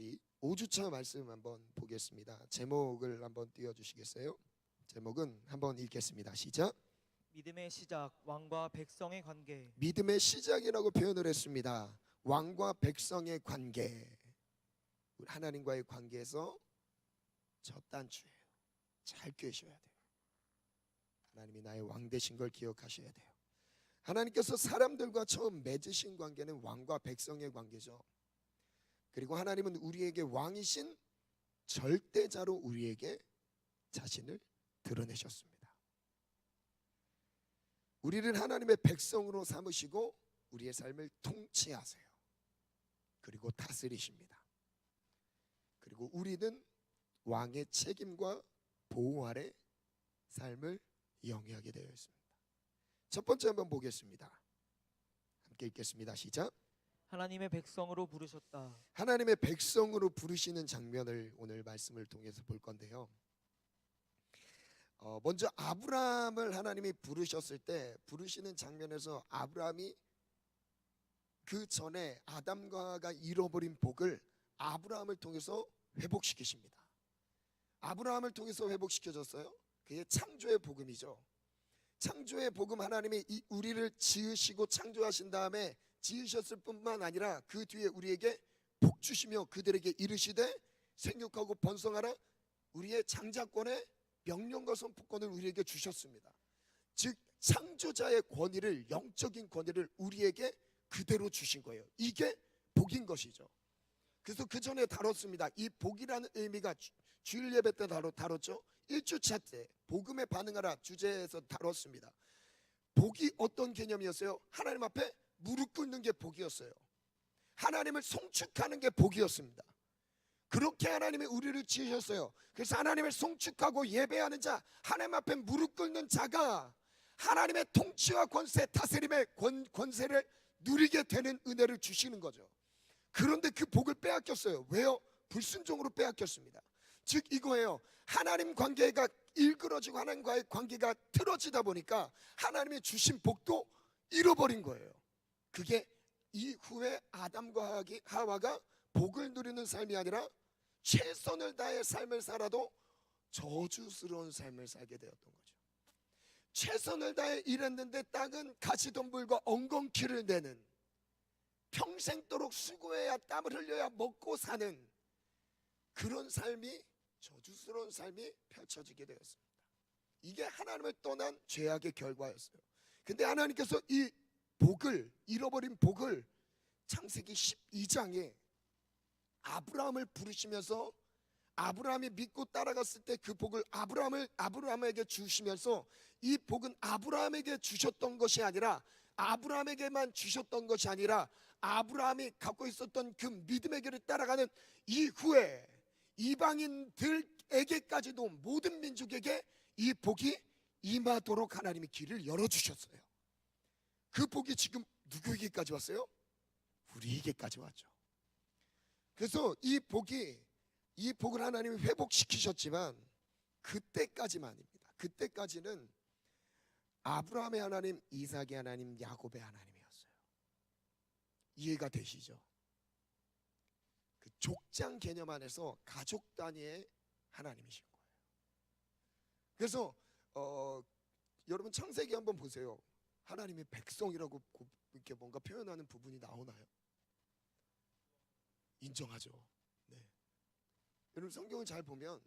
우리 5주차 말씀 한번 보겠습니다. 제목을 한번 띄워주시겠어요? 제목은 한번 읽겠습니다. 시작. 믿음의 시작, 왕과 백성의 관계. 믿음의 시작이라고 표현을 했습니다. 왕과 백성의 관계. 우리 하나님과의 관계에서 첫 단추예요. 잘 꿰셔야 돼요. 하나님이 나의 왕 되신 걸 기억하셔야 돼요. 하나님께서 사람들과 처음 맺으신 관계는 왕과 백성의 관계죠. 그리고 하나님은 우리에게 왕이신 절대자로 우리에게 자신을 드러내셨습니다. 우리를 하나님의 백성으로 삼으시고 우리의 삶을 통치하세요. 그리고 다스리십니다. 그리고 우리는 왕의 책임과 보호 아래 삶을 영위하게 되어 있습니다. 첫 번째 한번 보겠습니다. 함께 읽겠습니다. 시작. 하나님의 백성으로 부르셨다. 하나님의 백성으로 부르시는 장면을 오늘 말씀을 통해서 볼 건데요. 먼저 아브라함을 하나님이 부르셨을 때 부르시는 장면에서 아브라함이 그 전에 아담과 하와가 잃어버린 복을 아브라함을 통해서 회복시키십니다. 아브라함을 통해서 회복시켜줬어요. 그게 창조의 복음이죠. 창조의 복음, 하나님이 우리를 지으시고 창조하신 다음에 지으셨을 뿐만 아니라 그 뒤에 우리에게 복 주시며 그들에게 이르시되 생육하고 번성하라, 우리의 장자권의 명령과 선포권을 우리에게 주셨습니다. 즉 창조자의 권위를, 영적인 권위를 우리에게 그대로 주신 거예요. 이게 복인 것이죠. 그래서 그 전에 다뤘습니다. 이 복이라는 의미가 주일 예배 때 다뤘죠. 1주차 때 복음에 반응하라 주제에서 다뤘습니다. 복이 어떤 개념이었어요? 하나님 앞에 무릎 꿇는 게 복이었어요. 하나님을 송축하는 게 복이었습니다. 그렇게 하나님이 우리를 지으셨어요. 그래서 하나님을 송축하고 예배하는 자, 하나님 앞에 무릎 꿇는 자가 하나님의 통치와 권세, 다스림의 권세를 누리게 되는 은혜를 주시는 거죠. 그런데 그 복을 빼앗겼어요. 왜요? 불순종으로 빼앗겼습니다. 즉 이거예요. 하나님 관계가 일그러지고 하나님과의 관계가 틀어지다 보니까 하나님이 주신 복도 잃어버린 거예요. 그게 이후에 아담과 하와가 복을 누리는 삶이 아니라 최선을 다해 삶을 살아도 저주스러운 삶을 살게 되었던 거죠. 최선을 다해 일했는데 땅은 가시덤불과 엉겅퀴를 내는, 평생도록 수고해야 땀을 흘려야 먹고 사는 그런 삶이, 저주스러운 삶이 펼쳐지게 되었습니다. 이게 하나님을 떠난 죄악의 결과였어요. 근데 하나님께서 이 복을, 잃어버린 복을 창세기 12장에 아브라함을 부르시면서 아브라함이 믿고 따라갔을 때 그 복을 아브라함에게 주시면서, 이 복은 아브라함에게 주셨던 것이 아니라, 아브라함에게만 주셨던 것이 아니라 아브라함이 갖고 있었던 그 믿음의 길을 따라가는 이후에 이방인들에게까지도, 모든 민족에게 이 복이 임하도록 하나님이 길을 열어주셨어요. 그 복이 지금 누구에게까지 왔어요? 우리에게까지 왔죠. 그래서 이 복을 하나님이 회복시키셨지만 그때까지만입니다. 그때까지는 아브라함의 하나님, 이삭의 하나님, 야곱의 하나님이었어요. 이해가 되시죠? 그 족장 개념 안에서 가족 단위의 하나님이신 거예요. 그래서 여러분 창세기 한번 보세요. 하나님의 백성이라고 이렇게 뭔가 표현하는 부분이 나오나요? 인정하죠. 네. 여러분 성경을 잘 보면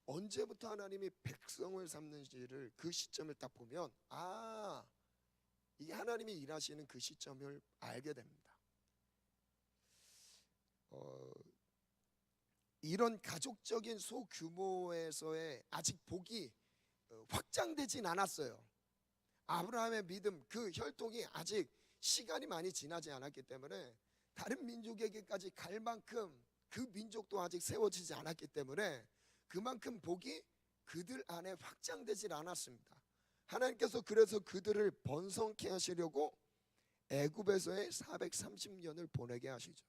언제부터 하나님이 백성을 삼는지를, 그 시점을 딱 보면 이 하나님이 일하시는 그 시점을 알게 됩니다. 이런 가족적인 소규모에서의 아직 복이 확장되진 않았어요. 아브라함의 믿음, 그 혈통이 아직 시간이 많이 지나지 않았기 때문에 다른 민족에게까지 갈 만큼 그 민족도 아직 세워지지 않았기 때문에 그만큼 복이 그들 안에 확장되질 않았습니다. 하나님께서 그래서 그들을 번성케 하시려고 애굽에서의 430년을 보내게 하시죠.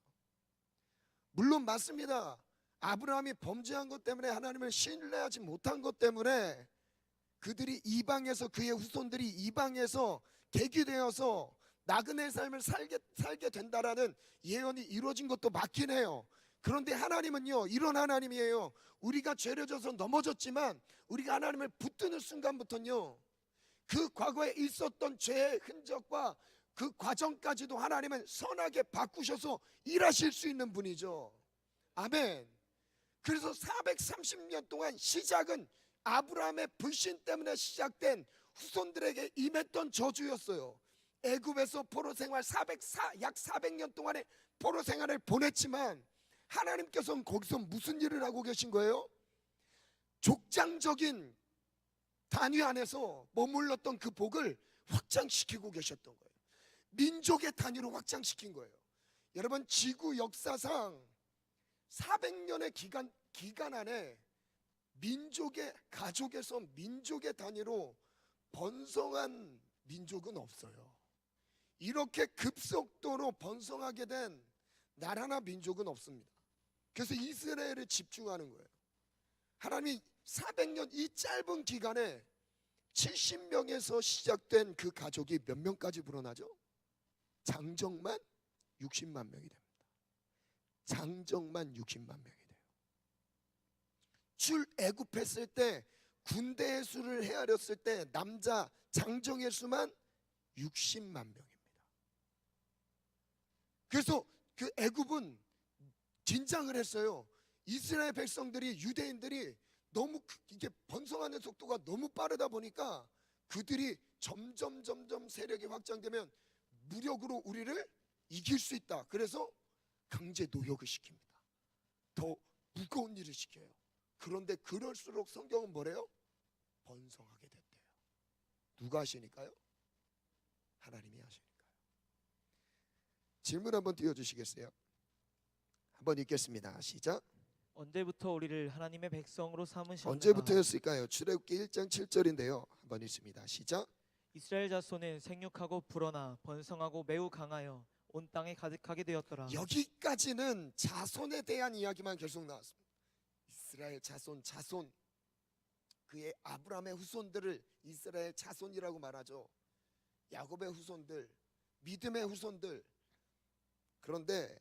물론 맞습니다. 아브라함이 범죄한 것 때문에, 하나님을 신뢰하지 못한 것 때문에 그들이 이방에서, 그의 후손들이 이방에서 계기되어서 나그네 삶을 살게 된다라는 예언이 이루어진 것도 맞긴 해요. 그런데 하나님은요, 이런 하나님이에요. 우리가 죄를 져서 넘어졌지만 우리가 하나님을 붙드는 순간부터는요, 그 과거에 있었던 죄의 흔적과 그 과정까지도 하나님은 선하게 바꾸셔서 일하실 수 있는 분이죠. 아멘. 그래서 430년 동안 시작은 아브라함의 불신 때문에 시작된 후손들에게 임했던 저주였어요. 애굽에서 포로 생활 약 400년 동안의 포로 생활을 보냈지만 하나님께서는 거기서 무슨 일을 하고 계신 거예요? 족장적인 단위 안에서 머물렀던 그 복을 확장시키고 계셨던 거예요. 민족의 단위로 확장시킨 거예요. 여러분, 지구 역사상 400년의 기간 안에 민족의 가족에서 민족의 단위로 번성한 민족은 없어요. 이렇게 급속도로 번성하게 된 나라나 민족은 없습니다. 그래서 이스라엘에 집중하는 거예요. 하나님이 400년 이 짧은 기간에 70명에서 시작된 그 가족이 몇 명까지 불어나죠? 장정만 60만 명이 됩니다. 장정만 60만 명이 돼요. 출애굽했을 때 군대의 수를 헤아렸을 때 남자 장정의 수만 60만 명입니다. 그래서 그 애굽은 긴장을 했어요. 이스라엘 백성들이, 유대인들이 너무 이게 번성하는 속도가 너무 빠르다 보니까 그들이 점점 세력이 확장되면 무력으로 우리를 이길 수 있다. 그래서 강제 노역을 시킵니다. 더 무거운 일을 시켜요. 그런데 그럴수록 성경은 뭐래요? 번성하게 됐대요. 누가 하시니까요? 하나님이 하시니까요. 질문 한번 띄워주시겠어요? 한번 읽겠습니다. 시작. 언제부터 우리를 하나님의 백성으로 삼으셨는가? 언제부터였을까요? 출애굽기 1장 7절인데요. 한번 읽습니다. 시작. 이스라엘 자손은 생육하고 불어나 번성하고 매우 강하여 온 땅에 가득하게 되었더라. 여기까지는 자손에 대한 이야기만 계속 나왔습니다. 이스라엘 자손 그의 아브라함의 후손들을 이스라엘 자손이라고 말하죠. 야곱의 후손들, 믿음의 후손들. 그런데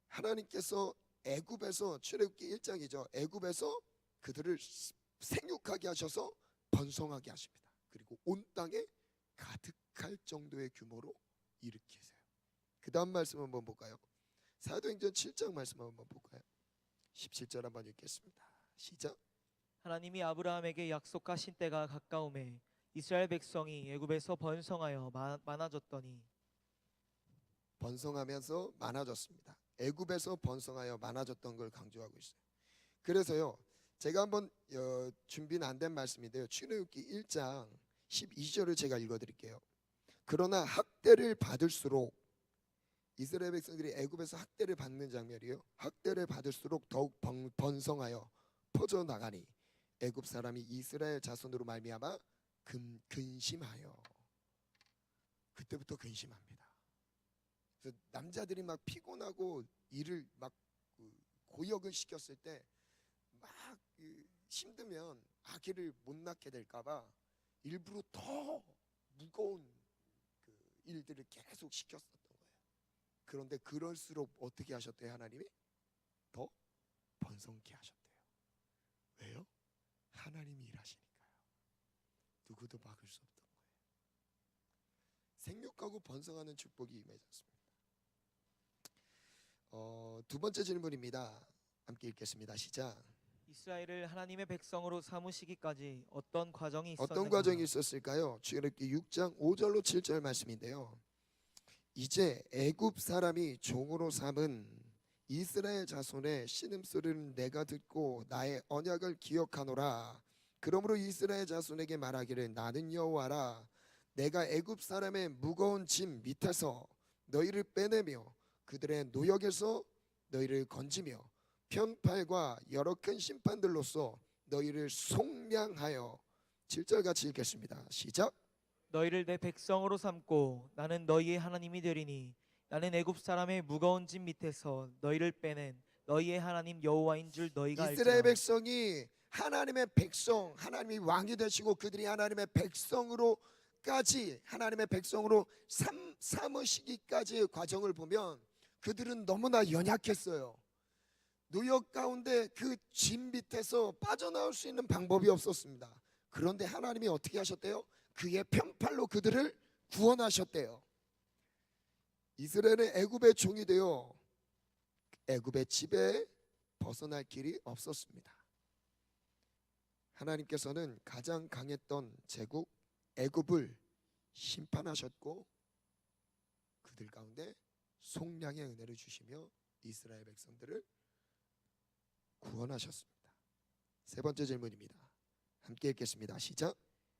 하나님께서 애굽에서, 출애굽기 1장이죠. 애굽에서 그들을 생육하게 하셔서 번성하게 하십니다. 그리고 온 땅에 가득할 정도의 규모로 일으키세요. 그 다음 말씀 한번 볼까요? 사도행전 7장 말씀 한번 볼까요? 17절 한번 읽겠습니다. 시작. 하나님이 아브라함에게 약속하신 때가 가까우매 이스라엘 백성이 애굽에서 번성하여 많아졌더니. 번성하면서 많아졌습니다. 애굽에서 번성하여 많아졌던 걸 강조하고 있어요. 그래서요, 제가 한번 준비는 안 된 말씀인데요. 출애굽기 1장 12절을 제가 읽어드릴게요. 그러나 학대를 받을수록, 이스라엘 백성들이 애굽에서 학대를 받는 장면이에요. 학대를 받을수록 더욱 번성하여 퍼져나가니 애굽 사람이 이스라엘 자손으로 말미암아 근심하여. 그때부터 근심합니다. 그래서 남자들이 막 피곤하고 일을 막 고역을 시켰을 때 막 힘들면 아기를 못 낳게 될까봐 일부러 더 무거운 그 일들을 계속 시켰었던 거예요. 그런데 그럴수록 어떻게 하셨대요? 하나님이 더 번성케 하셨대요. 왜요? 하나님이 일하시니까요. 누구도 막을 수 없던 거예요. 생육하고 번성하는 축복이 임해졌습니다. 두 번째 질문입니다. 함께 읽겠습니다. 시작. 이스라엘을 하나님의 백성으로 삼으시기까지 어떤 과정이 있었는가? 어떤 과정이 있었을까요? 출애굽기 6장 5절로 7절 말씀인데요. 이제 애굽 사람이 종으로 삼은 이스라엘 자손의 신음소리를 내가 듣고 나의 언약을 기억하노라. 그러므로 이스라엘 자손에게 말하기를 나는 여호와라. 내가 애굽 사람의 무거운 짐 밑에서 너희를 빼내며 그들의 노역에서 너희를 건지며 편팔과 여러 큰 심판들로서 너희를 속량하여. 7절 같이 읽겠습니다. 시작. 너희를 내 백성으로 삼고 나는 너희의 하나님이 되리니 나는 애굽 사람의 무거운 짐 밑에서 너희를 빼낸 너희의 하나님 여호와인 줄 너희가 알지라. 이스라엘 백성이 하나님의 백성, 하나님이 왕이 되시고 그들이 하나님의 백성으로까지, 하나님의 백성으로 삼으시기까지의 과정을 보면 그들은 너무나 연약했어요. 노역 가운데 그 짐 밑에서 빠져나올 수 있는 방법이 없었습니다. 그런데 하나님이 어떻게 하셨대요? 그의 편팔로 그들을 구원하셨대요. 이스라엘은 애굽의 종이 되어 애굽의 지배에 벗어날 길이 없었습니다. 하나님께서는 가장 강했던 제국 애굽을 심판하셨고 그들 가운데 속량의 은혜를 주시며 이스라엘 백성들을 구원하셨습니다. 세 번째 질문입니다. 함께 읽겠습니다. 시작.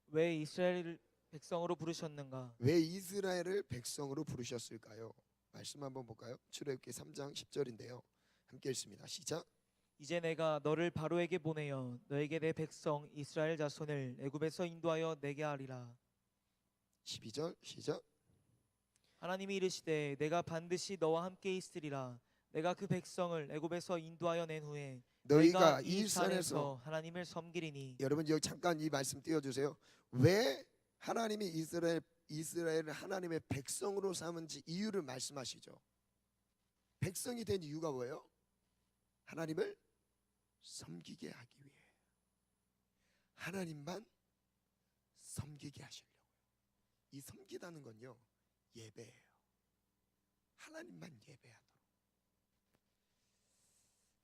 왜 이스라엘을 백성으로 부르셨는가? 왜 이스라엘을 백성으로 부르셨을까요? 말씀 한번 볼까요? 출애굽기 3장 10절인데요. 함께 읽습니다. 시작. 이제 내가 너를 바로에게 보내어 너에게 내 백성 이스라엘 자손을 애굽에서 인도하여 내게 하리라. 12절 시작. 하나님이 이르시되 내가 반드시 너와 함께 있으리라. 내가 그 백성을 애굽에서 인도하여 낸 후에 너희가 이 이 산에서 산에서 하나님을 섬기리니. 여러분 여기 잠깐 이 말씀 띄워주세요. 왜 하나님이 이스라엘을 하나님의 백성으로 삼은지 이유를 말씀하시죠. 백성이 된 이유가 뭐예요? 하나님을 섬기게 하기 위해 하나님만 섬기게 하시려고요. 이 섬기다는 건요 예배예요. 하나님만 예배하도록.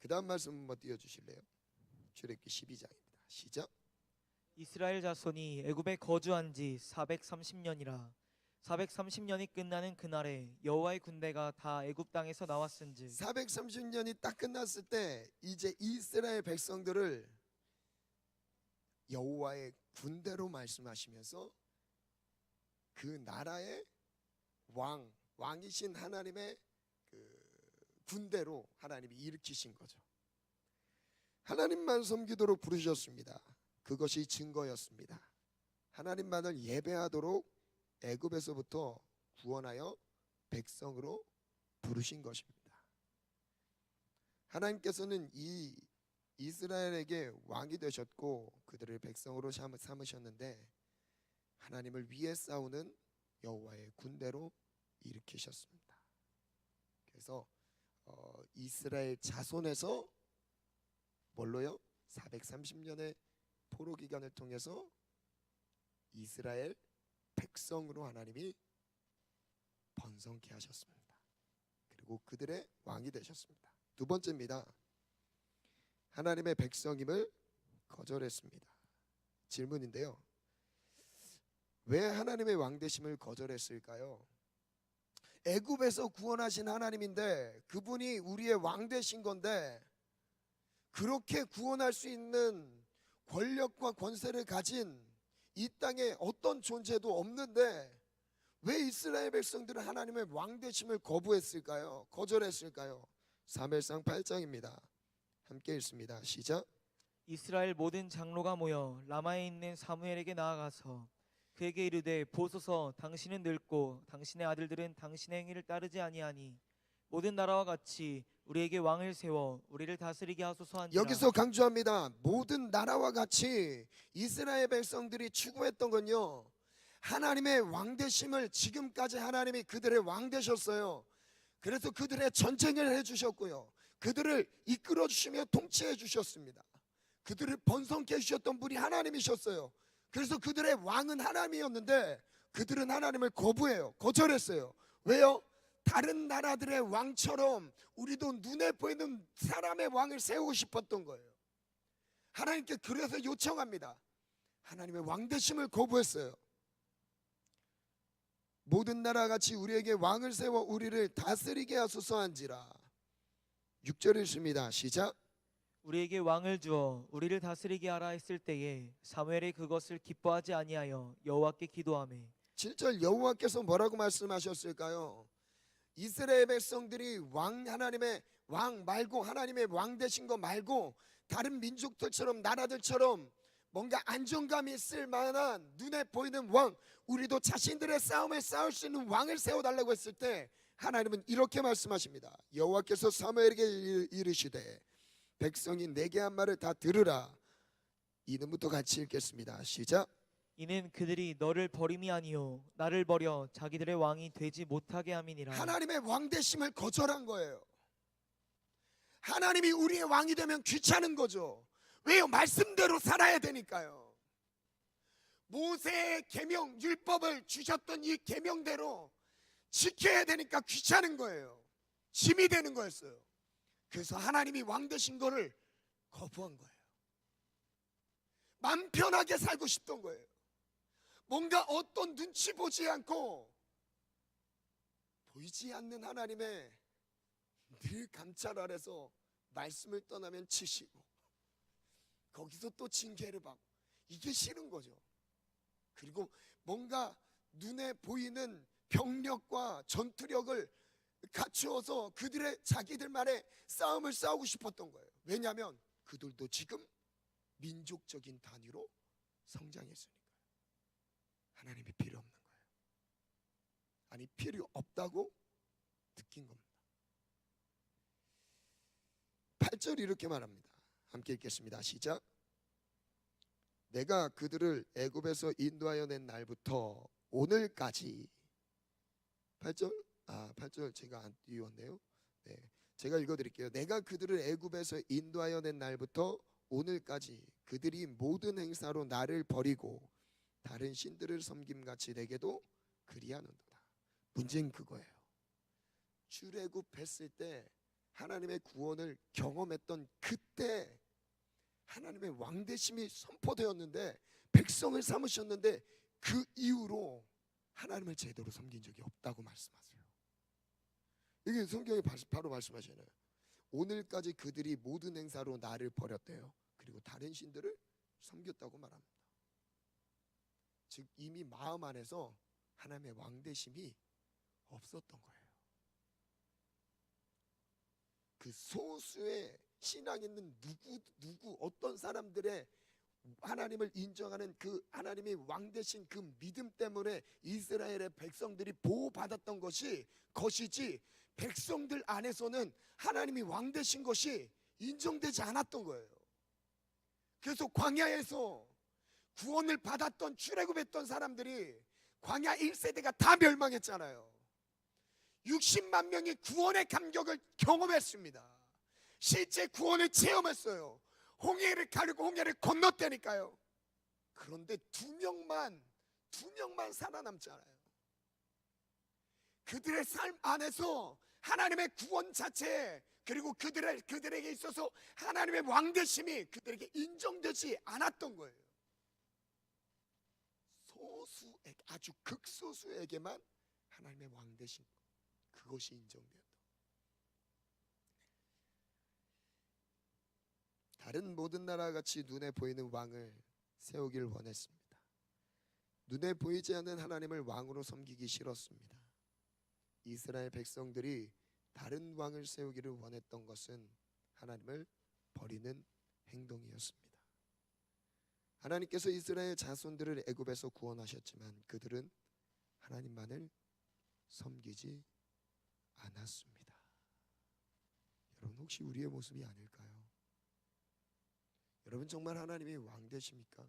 그 다음 말씀 한번 띄워주실래요? 출애굽기 12장입니다. 시작. 이스라엘 자손이 애굽에 거주한 지 430년이라. 430년이 끝나는 그날에 여호와의 군대가 다 애굽 땅에서 나왔은즉 430년이 딱 끝났을 때 이제 이스라엘 백성들을 여호와의 군대로 말씀하시면서 그 나라의 왕이신 하나님의 그 군대로 하나님이 일으키신 거죠. 하나님만 섬기도록 부르셨습니다. 그것이 증거였습니다. 하나님만을 예배하도록 애굽에서부터 구원하여 백성으로 부르신 것입니다. 하나님께서는 이 이스라엘에게 왕이 되셨고 그들을 백성으로 삼으셨는데 하나님을 위해 싸우는 여호와의 군대로 일으키셨습니다. 그래서 이스라엘 자손에서 뭘로요? 430년의 포로 기간을 통해서 이스라엘 백성으로 하나님이 번성케 하셨습니다. 그리고 그들의 왕이 되셨습니다. 두 번째입니다. 하나님의 백성임을 거절했습니다. 질문인데요. 왜 하나님의 왕 되심을 거절했을까요? 애굽에서 구원하신 하나님인데 그분이 우리의 왕 되신 건데 그렇게 구원할 수 있는 권력과 권세를 가진 이 땅에 어떤 존재도 없는데 왜 이스라엘 백성들은 하나님의 왕 되심을 거부했을까요? 거절했을까요? 사무엘상 8장입니다. 함께 읽습니다. 시작. 이스라엘 모든 장로가 모여 라마에 있는 사무엘에게 나아가서 그에게 이르되 보소서 당신은 늙고 당신의 아들들은 당신의 행위를 따르지 아니하니 모든 나라와 같이 우리에게 왕을 세워 우리를 다스리게 하소서 한지라. 여기서 강조합니다. 모든 나라와 같이 이스라엘 백성들이 추구했던 건요 하나님의 왕 되심을 지금까지 하나님이 그들의 왕 되셨어요. 그래서 그들의 전쟁을 해주셨고요 그들을 이끌어 주시며 통치해 주셨습니다. 그들을 번성케 해주셨던 분이 하나님이셨어요. 그래서 그들의 왕은 하나님이었는데 그들은 하나님을 거부해요. 거절했어요. 왜요? 다른 나라들의 왕처럼 우리도 눈에 보이는 사람의 왕을 세우고 싶었던 거예요. 하나님께 그래서 요청합니다. 하나님의 왕 되심을 거부했어요. 모든 나라 같이 우리에게 왕을 세워 우리를 다스리게 하소서 한지라. 6절 읽습니다. 시작. 우리에게 왕을 주어 우리를 다스리게 하라 했을 때에 사무엘이 그것을 기뻐하지 아니하여 여호와께 기도하매 7절 여호와께서 뭐라고 말씀하셨을까요? 이스라엘 백성들이 하나님의 왕 말고 하나님의 왕 되신 거 말고 다른 민족들처럼 나라들처럼 뭔가 안정감이 있을 만한 눈에 보이는 왕 우리도 자신들의 싸움을 싸울 수 있는 왕을 세워달라고 했을 때 하나님은 이렇게 말씀하십니다. 여호와께서 사무엘에게 이르시되 백성이 내게 한 말을 다 들으라. 이름부터 같이 읽겠습니다. 시작. 이는 그들이 너를 버림이 아니요 나를 버려 자기들의 왕이 되지 못하게 함이니라. 하나님의 왕 되심을 거절한 거예요. 하나님이 우리의 왕이 되면 귀찮은 거죠. 왜요? 말씀대로 살아야 되니까요. 모세의 계명, 율법을 주셨던 이 계명대로 지켜야 되니까 귀찮은 거예요. 짐이 되는 거였어요. 그래서 하나님이 왕 되신 거를 거부한 거예요. 맘 편하게 살고 싶던 거예요. 뭔가 어떤 눈치 보지 않고 보이지 않는 하나님의 늘 감찰 아래서 말씀을 떠나면 치시고 거기서 또 징계를 받고, 이게 싫은 거죠. 그리고 뭔가 눈에 보이는 병력과 전투력을 갖추어서 그들의 자기들만의 싸움을 싸우고 싶었던 거예요. 왜냐하면 그들도 지금 민족적인 단위로 성장했으니까요. 하나님이 필요 없는 거예요. 아니, 필요 없다고 느낀 겁니다. 8절 이렇게 말합니다. 함께 읽겠습니다. 시작. 내가 그들을 애굽에서 인도하여 낸 날부터 오늘까지. 8절? 8절 제가 안 띄웠네요. 네, 제가 읽어드릴게요. 내가 그들을 애굽에서 인도하여 낸 날부터 오늘까지 그들이 모든 행사로 나를 버리고 다른 신들을 섬김같이 내게도 그리하는도다. 문제는 그거예요. 출애굽했을 때 하나님의 구원을 경험했던 그때 하나님의 왕되심이 선포되었는데, 백성을 삼으셨는데 그 이후로 하나님을 제대로 섬긴 적이 없다고 말씀하세요. 이게 성경이 바로 말씀하시잖아요. 오늘까지 그들이 모든 행사로 나를 버렸대요. 그리고 다른 신들을 섬겼다고 말합니다. 즉 이미 마음 안에서 하나님의 왕되심이 없었던 거예요. 그 소수의 신앙 있는 누구 어떤 사람들의 하나님을 인정하는 그 하나님이 왕 되신 그 믿음 때문에 이스라엘의 백성들이 보호받았던 것이지, 백성들 안에서는 하나님이 왕 되신 것이 인정되지 않았던 거예요. 그래서 광야에서 구원을 받았던, 출애굽했던 사람들이 광야 1세대가 다 멸망했잖아요. 60만 명이 구원의 감격을 경험했습니다. 실제 구원을 체험했어요. 홍해를 가르고 홍해를 건넜다니까요. 그런데 두 명만 살아남잖아요. 그들의 삶 안에서 하나님의 구원 자체, 그리고 그들에게 있어서 하나님의 왕되심이 그들에게 인정되지 않았던 거예요. 소수에게, 아주 극소수에게만 하나님의 왕되심, 그것이 인정되었다. 다른 모든 나라와 같이 눈에 보이는 왕을 세우기를 원했습니다. 눈에 보이지 않는 하나님을 왕으로 섬기기 싫었습니다. 이스라엘 백성들이 다른 왕을 세우기를 원했던 것은 하나님을 버리는 행동이었습니다. 하나님께서 이스라엘 자손들을 애굽에서 구원하셨지만 그들은 하나님만을 섬기지 않았습니다. 여러분, 혹시 우리의 모습이 아닐까요? 여러분, 정말 하나님이 왕 되십니까?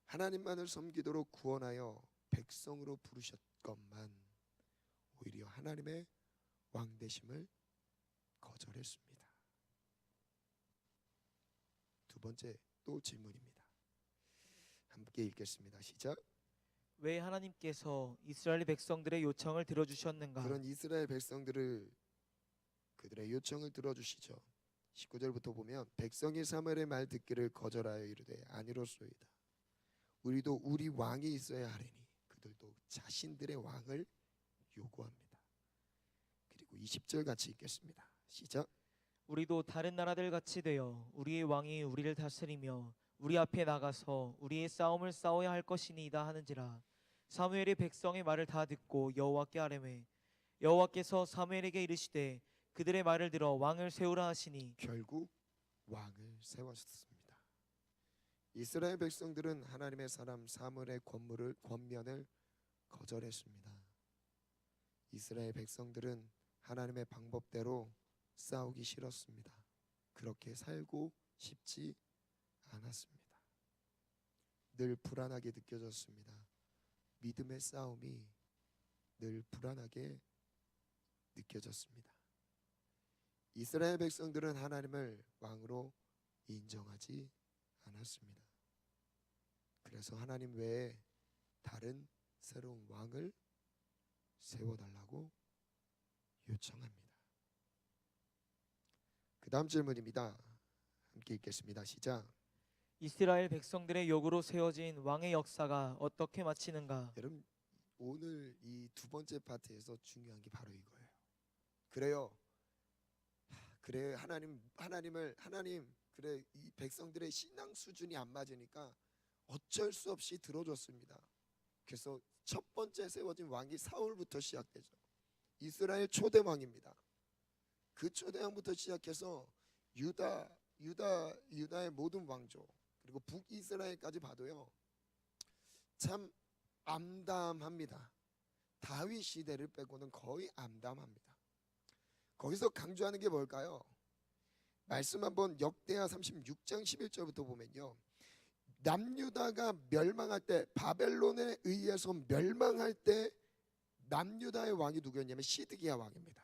하나님만을 섬기도록 구원하여 백성으로 부르셨건만 오히려 하나님의 왕 되심을 거절했습니다. 두 번째 또 질문입니다. 함께 읽겠습니다. 시작. 왜 하나님께서 이스라엘 백성들의 요청을 들어주셨는가? 그런 이스라엘 백성들의 요청을 들어주시죠. 19절부터 보면 백성이 사무엘의 말 듣기를 거절하여 이르되 아니로소이다. 우리도 우리 왕이 있어야 하리니 그들도 자신들의 왕을 요구합니다. 그리고 20절 같이 읽겠습니다. 시작. 우리도 다른 나라들 같이 되어 우리의 왕이 우리를 다스리며 우리 앞에 나가서 우리의 싸움을 싸워야 할 것이니이다 하는지라. 사무엘이 백성의 말을 다 듣고 여호와께 아뢰매 여호와께서 사무엘에게 이르시되 그들의 말을 들어 왕을 세우라 하시니 결국 왕을 세웠습니다. 이스라엘 백성들은 하나님의 사람 사무엘의 권면을 거절했습니다. 이스라엘 백성들은 하나님의 방법대로 싸우기 싫었습니다. 그렇게 살고 싶지 않았습니다. 늘 불안하게 느껴졌습니다. 믿음의 싸움이 늘 불안하게 느껴졌습니다. 이스라엘 백성들은 하나님을 왕으로 인정하지 않았습니다. 그래서 하나님 외에 다른 새로운 왕을 세워달라고 요청합니다. 그 다음 질문입니다. 함께 읽겠습니다. 시작. 이스라엘 백성들의 요구로 세워진 왕의 역사가 어떻게 마치는가? 여러분, 오늘 이 두 번째 파트에서 중요한 게 바로 이거예요. 그래요. 그래 하나님 그래 이 백성들의 신앙 수준이 안 맞으니까 어쩔 수 없이 들어줬습니다. 그래서 첫 번째 세워진 왕이 사울부터 시작되죠. 이스라엘 초대 왕입니다. 그 초대 왕부터 시작해서 유다의 모든 왕조 그리고 북이스라엘까지 봐도요. 참 암담합니다. 다윗 시대를 빼고는 거의 암담합니다. 거기서 강조하는 게 뭘까요? 말씀 한번 역대하 36장 11절부터 보면요. 남유다가 멸망할 때 바벨론에 의해서 멸망할 때 남유다의 왕이 누구였냐면 시드기야 왕입니다.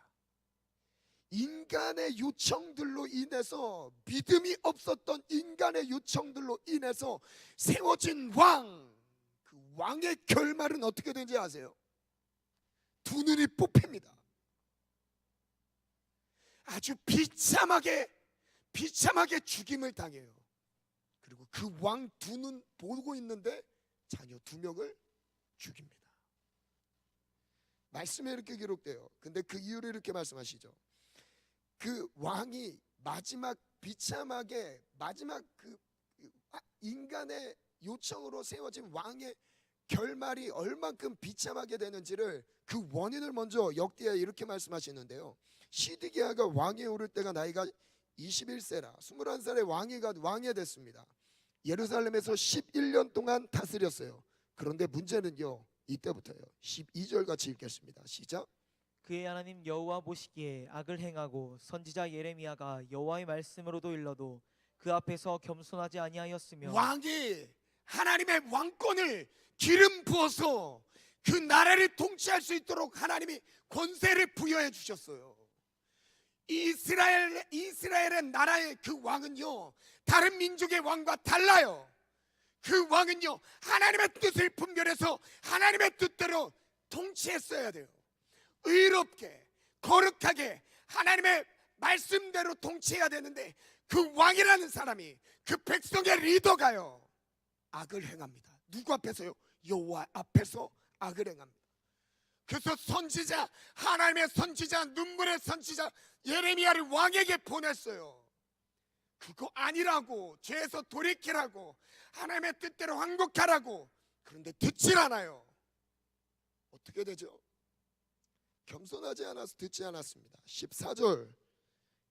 인간의 요청들로 인해서 믿음이 없었던 인간의 요청들로 인해서 세워진 왕, 그 왕의 결말은 어떻게 되는지 아세요? 두 눈이 뽑힙니다. 아주 비참하게 죽임을 당해요. 그리고 그 왕 두 눈 보고 있는데 자녀 2명을 죽입니다. 말씀에 이렇게 기록돼요. 근데 그 이유를 이렇게 말씀하시죠. 그 왕이 마지막 비참하게 마지막 그 인간의 요청으로 세워진 왕의 결말이 얼만큼 비참하게 되는지를 그 원인을 먼저 역대하에 이렇게 말씀하시는데요. 시드기야가 왕에 오를 때가 나이가 21세라 21살에 왕이 됐습니다. 예루살렘에서 11년 동안 다스렸어요. 그런데 문제는요, 이때부터예요. 12절 같이 읽겠습니다. 시작. 그의 하나님 여호와 보시기에 악을 행하고 선지자 예레미야가 여호와의 말씀으로도 일러도 그 앞에서 겸손하지 아니하였으며 왕이 하나님의 왕권을 기름 부어서 그 나라를 통치할 수 있도록 하나님이 권세를 부여해 주셨어요. 이스라엘의 나라의 그 왕은요, 다른 민족의 왕과 달라요. 그 왕은요, 하나님의 뜻을 분별해서 하나님의 뜻대로 통치했어야 돼요. 의롭게 거룩하게 하나님의 말씀대로 통치해야 되는데 그 왕이라는 사람이 그 백성의 리더가요, 악을 행합니다. 누구 앞에서요? 여호와 앞에서 악을 행합니다. 그래서 선지자, 하나님의 선지자, 눈물의 선지자 예레미야를 왕에게 보냈어요. 그거 아니라고, 죄에서 돌이키라고, 하나님의 뜻대로 항복하라고. 그런데 듣질 않아요. 어떻게 되죠? 겸손하지 않아서 듣지 않았습니다. 14절,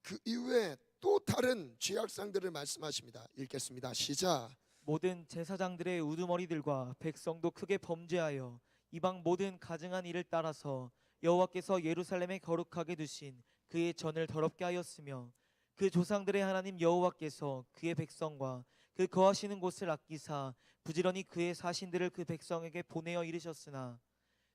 그 이후에 또 다른 죄악상들을 말씀하십니다. 읽겠습니다. 시작. 모든 제사장들의 우두머리들과 백성도 크게 범죄하여 이방 모든 가증한 일을 따라서 여호와께서 예루살렘에 거룩하게 두신 그의 전을 더럽게 하였으며 그 조상들의 하나님 여호와께서 그의 백성과 그 거하시는 곳을 아끼사 부지런히 그의 사신들을 그 백성에게 보내어 이르셨으나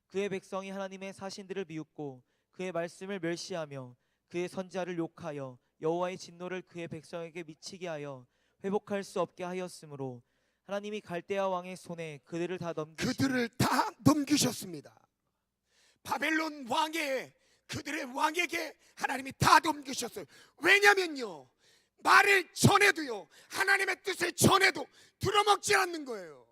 그의 백성이 하나님의 사신들을 비웃고 그의 말씀을 멸시하며 그의 선지자를 욕하여 여호와의 진노를 그의 백성에게 미치게 하여 회복할 수 없게 하였으므로 하나님이 갈대아 왕의 손에 그들을 다 넘기셨습니다. 바벨론 왕의 그들의 왕에게 하나님이 다 넘기셨어요. 왜냐면요, 말을 전해도요, 하나님의 뜻을 전해도 들어먹지 않는 거예요.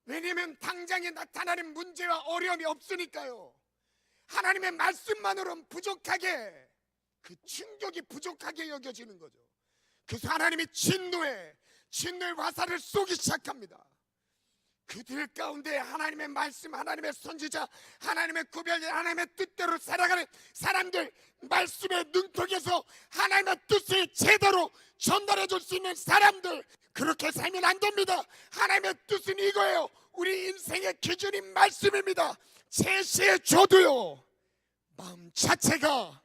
왜냐면 당장에 나타나는 문제와 어려움이 없으니까요. 하나님의 말씀만으로는 부족하게, 그 충격이 부족하게 여겨지는 거죠. 그래서 하나님이 진노의 화살을 쏘기 시작합니다. 그들 가운데 하나님의 말씀, 하나님의 선지자, 하나님의 구별된 하나님의 뜻대로 살아가는 사람들, 말씀의 눈속에서 하나님의 뜻을 제대로 전달해 줄 수 있는 사람들, 그렇게 살면 안 됩니다. 하나님의 뜻은 이거예요. 우리 인생의 기준이 말씀입니다. 제시해 줘도요, 마음 자체가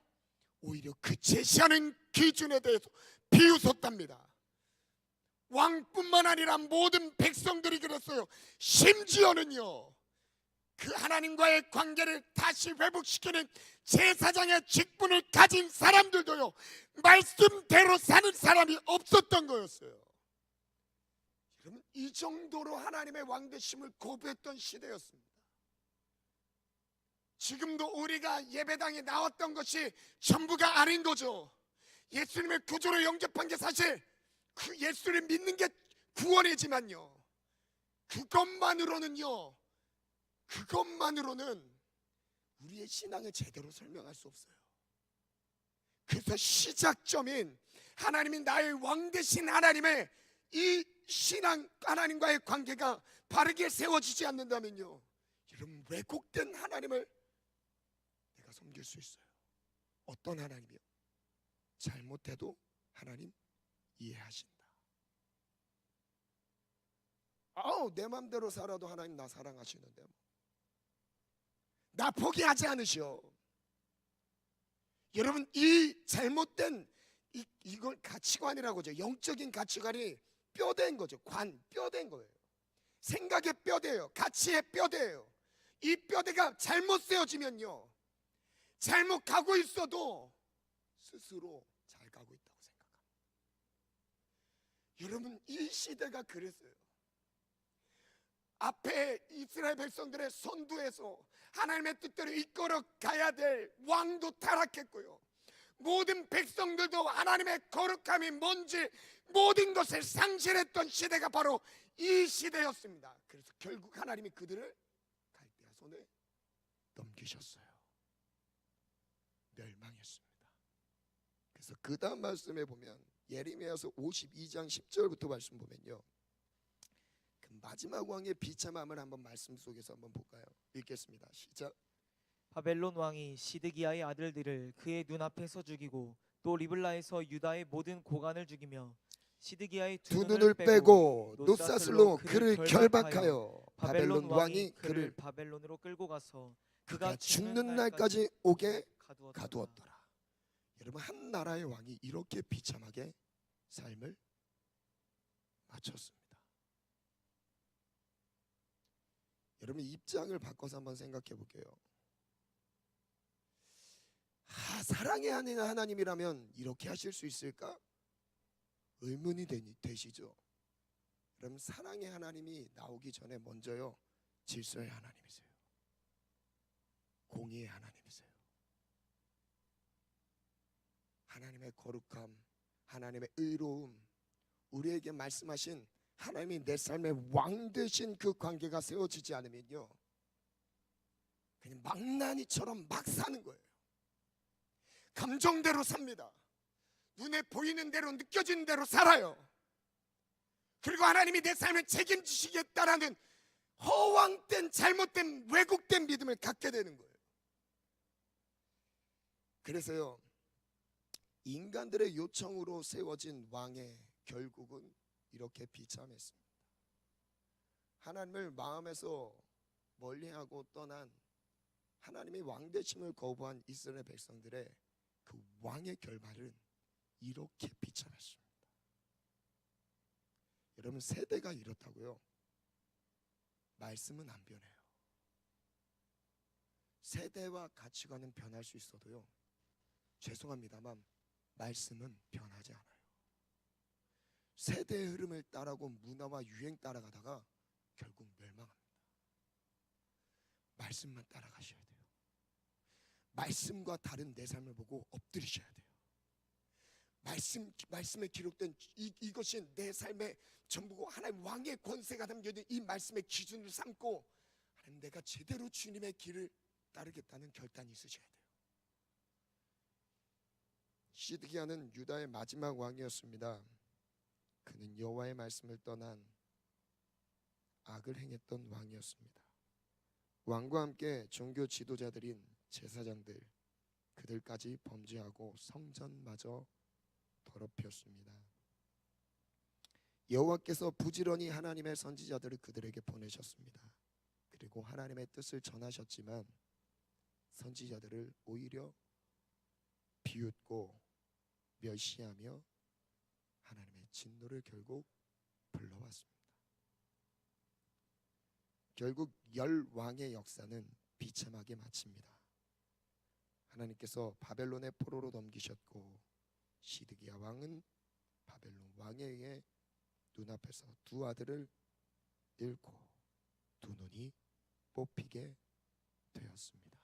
오히려 그 제시하는 기준에 대해서 비웃었답니다. 왕뿐만 아니라 모든 백성들이 그랬어요. 심지어는요, 그 하나님과의 관계를 다시 회복시키는 제사장의 직분을 가진 사람들도요, 말씀대로 사는 사람이 없었던 거였어요. 여러분, 이 정도로 하나님의 왕되심을 거부했던 시대였습니다. 지금도 우리가 예배당에 나왔던 것이 전부가 아닌 거죠. 예수님을 구주로 영접한 게 사실 그 예수를 믿는 게 구원이지만요, 그것만으로는 우리의 신앙을 제대로 설명할 수 없어요. 그래서 시작점인 하나님이 나의 왕 되신 하나님의 이 신앙, 하나님과의 관계가 바르게 세워지지 않는다면요, 여러분, 왜곡된 하나님을 내가 섬길 수 있어요. 어떤 하나님이요? 잘못해도 하나님 이해하신다. 내 맘대로 살아도 하나님 나 사랑하시는데 나 포기하지 않으시오. 여러분, 이 잘못된 이걸 가치관이라고 하죠. 영적인 가치관이 뼈대인 거죠. 뼈대인 거예요. 생각의 뼈대예요. 가치의 뼈대예요. 이 뼈대가 잘못 세워지면요, 잘못 가고 있어도 스스로 잘 가고 있다고 생각합니다. 여러분, 이 시대가 그랬어요. 앞에 이스라엘 백성들의 선두에서 하나님의 뜻대로 이끌어 가야 될 왕도 타락했고요, 모든 백성들도 하나님의 거룩함이 뭔지 모든 것을 상실했던 시대가 바로 이 시대였습니다. 그래서 결국 하나님이 그들을 갈대아 손에 넘기셨어요. 멸망했습니다. 그래서 그 다음 말씀에 보면 예레미야서 52장 10절부터 말씀 보면요, 마지막 왕의 비참함을 한번 말씀 속에서 한번 볼까요? 읽겠습니다. 시작. 바벨론 왕이 시드기야의 아들들을 그의 눈앞에서 죽이고 또 리블라에서 유다의 모든 고관을 죽이며 시드기야의 두 눈을 빼고 노사슬로 그를 결박하여 바벨론 바벨론 왕이 왕이 그를 그를 바벨론으로 끌고 가서 그가 죽는 날까지 오게 가두었더라. 여러분, 한 나라의 왕이 이렇게 비참하게 삶을 마쳤습니다. 여러분, 입장을 바꿔서 한번 생각해 볼게요. 사랑의 하나님이라면 이렇게 하실 수 있을까? 의문이 되시죠? 여러분, 사랑의 하나님이 나오기 전에 먼저요, 질서의 하나님이세요. 공의의 하나님이세요. 하나님의 거룩함, 하나님의 의로움, 우리에게 말씀하신 하나님이 내 삶의 왕 되신 그 관계가 세워지지 않으면요, 그냥 망나니처럼 막 사는 거예요. 감정대로 삽니다. 눈에 보이는 대로, 느껴지는 대로 살아요. 그리고 하나님이 내 삶을 책임지시겠다라는 허황된, 잘못된, 왜곡된 믿음을 갖게 되는 거예요. 그래서요, 인간들의 요청으로 세워진 왕의 결국은 이렇게 비참했습니다. 하나님을 마음에서 멀리하고 떠난, 하나님의 왕되심을 거부한 이스라엘 백성들의 그 왕의 결말은 이렇게 비참했습니다. 여러분, 세대가 이렇다고요? 말씀은 안 변해요. 세대와 가치관은 변할 수 있어도요, 죄송합니다만 말씀은 변하지 않아요. 세대의 흐름을 따라고 문화와 유행 따라가다가 결국 멸망합니다. 말씀만 따라가셔야 돼요. 말씀과 다른 내 삶을 보고 엎드리셔야 돼요. 말씀에 기록된 이것이 내 삶의 전부고 하나님 왕의 권세가 담겨있는 이 말씀의 기준을 삼고 하나님, 내가 제대로 주님의 길을 따르겠다는 결단이 있으셔야 돼요. 시드기야는 유다의 마지막 왕이었습니다. 그는 여호와의 말씀을 떠난 악을 행했던 왕이었습니다. 왕과 함께 종교 지도자들인 제사장들, 그들까지 범죄하고 성전마저 더럽혔습니다. 여호와께서 부지런히 하나님의 선지자들을 그들에게 보내셨습니다. 그리고 하나님의 뜻을 전하셨지만 선지자들을 오히려 비웃고 멸시하며 하나님의 진노를 결국 불러왔습니다. 결국 10왕의 역사는 비참하게 마칩니다. 하나님께서 바벨론의 포로로 넘기셨고 시드기야 왕은 바벨론 왕에 의해 눈앞에서 두 아들을 잃고 두 눈이 뽑히게 되었습니다.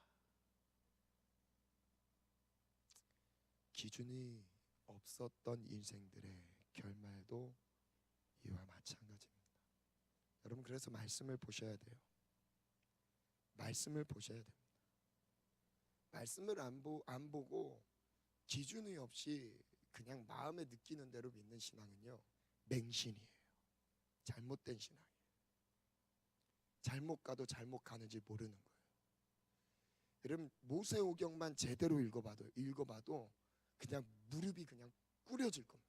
기준이 없었던 인생들의 결말도 이와 마찬가지입니다. 여러분, 그래서 말씀을 보셔야 돼요. 말씀을 보셔야 됩니다. 말씀을 안 보고 기준이 없이 그냥 마음에 느끼는 대로 믿는 신앙은요, 맹신이에요. 잘못된 신앙이에요. 잘못 가도 잘못 가는지 모르는 거예요. 여러분, 모세오경만 제대로 읽어봐도 그냥 무릎이 그냥 꿇어질 겁니다.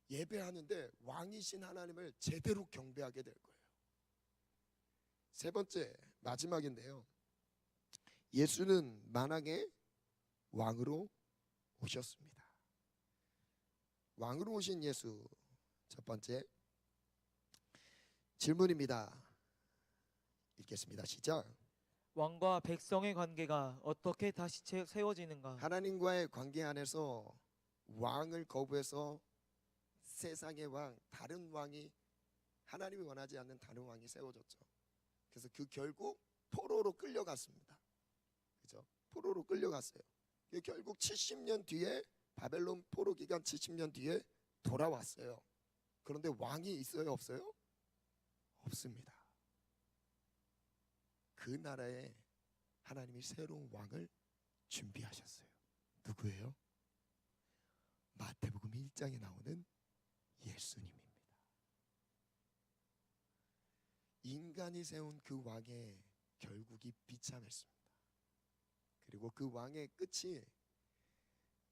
예배하는데 왕이신 하나님을 제대로 경배하게 될 거예요. 세 번째, 마지막인데요, 예수는 만왕의 왕으로 오셨습니다. 왕으로 오신 예수, 첫 번째 질문입니다. 읽겠습니다. 시작. 왕과 백성의 관계가 어떻게 다시 세워지는가? 하나님과의 관계 안에서 왕을 거부해서 세상의 왕, 다른 왕이, 하나님이 원하지 않는 다른 왕이 세워졌죠. 그래서 그 결국 포로로 끌려갔습니다. 그죠? 포로로 끌려갔어요. 결국 70년 뒤에, 바벨론 포로 기간 70년 뒤에 돌아왔어요. 그런데 왕이 있어요, 없어요? 없습니다. 그 나라에 하나님이 새로운 왕을 준비하셨어요. 누구예요? 마태복음 1장에 나오는 예수님입니다. 인간이 세운 그 왕의 결국이 비참했습니다. 그리고 그 왕의 끝이